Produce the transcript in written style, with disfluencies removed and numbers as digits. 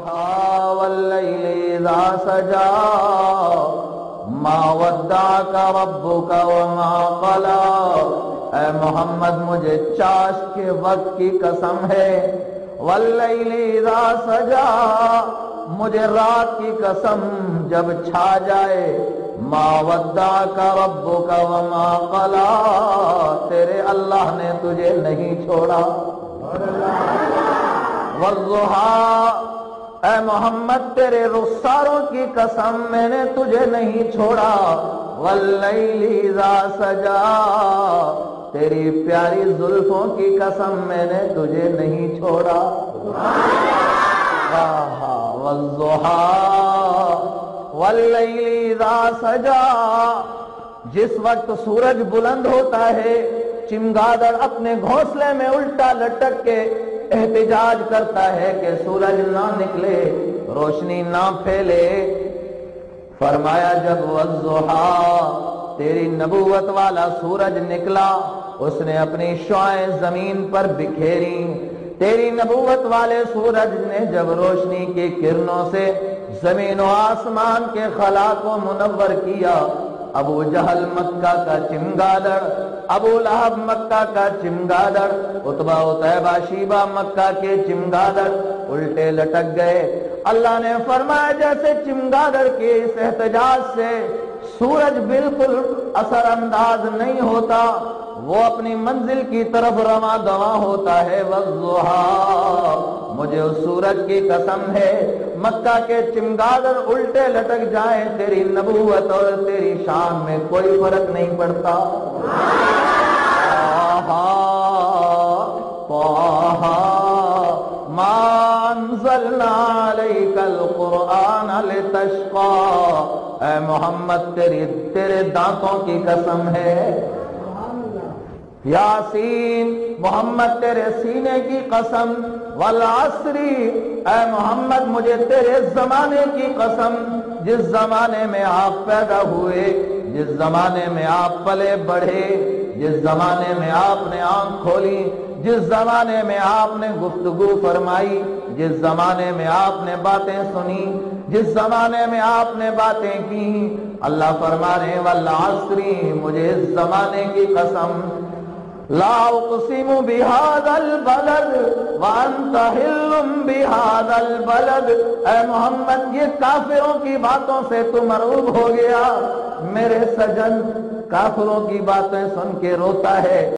واللیل اذا سجا ما ودعک ربک وما قلا۔ اے محمد مجھے چاش کے وقت کی قسم ہے، واللیل اذا سجا مجھے رات کی قسم جب چھا جائے، ما ودعک ربک وما قلا تیرے اللہ نے تجھے نہیں چھوڑا۔ والضحیٰ اے محمد تیرے رخساروں کی قسم میں نے تجھے نہیں چھوڑا، واللیل اذا سجا تیری پیاری زلفوں کی قسم میں نے تجھے نہیں چھوڑا۔ والضحیٰ واللیل اذا سجا جس وقت سورج بلند ہوتا ہے، چمگادڑ اپنے گھونسلے میں الٹا لٹک کے احتجاج کرتا ہے کہ سورج نہ نکلے، روشنی نہ پھیلے۔ فرمایا جب والضحیٰ تیری نبوت والا سورج نکلا، اس نے اپنی شعاعیں زمین پر بکھیری۔ تیری نبوت والے سورج نے جب روشنی کی کرنوں سے زمین و آسمان کے خلا کو منور کیا، ابو جہل مکہ کا چمگادڑ، ابو لہب مکہ کا چمگادڑ، عتبہ عتیبہ شیبہ مکہ کے چمگادڑ الٹے لٹک گئے۔ اللہ نے فرمایا جیسے چمگادڑ کے اس احتجاج سے سورج بالکل اثر انداز نہیں ہوتا، وہ اپنی منزل کی طرف رواں دواں ہوتا ہے۔ والضحیٰ مجھے اس سورج کی قسم ہے، مکہ کے چمگادڑ الٹے لٹک جائیں، تیری نبوت اور تیری شان میں کوئی فرق نہیں پڑتا۔ طه ما انزلنا علیک القرآن لتشقى اے محمد تیرے دانتوں کی قسم ہے۔ یاسین محمد تیرے سینے کی قسم، والعصر اے محمد مجھے تیرے زمانے کی قسم، جس زمانے میں آپ پیدا ہوئے، جس زمانے میں آپ پلے بڑھے، جس زمانے میں آپ نے آنکھ کھولی، جس زمانے میں آپ نے گفتگو فرمائی، جس زمانے میں آپ نے باتیں سنی، جس زمانے میں آپ نے باتیں کی، اللہ فرما رہے والعصر مجھے اس زمانے کی قسم، لا اقسم بهذا البلد وانت حل بهذا البلد اے محمد یہ کافروں کی باتوں سے تو مرعوب ہو گیا، میرے سجن کافروں کی باتیں سن کے روتا ہے۔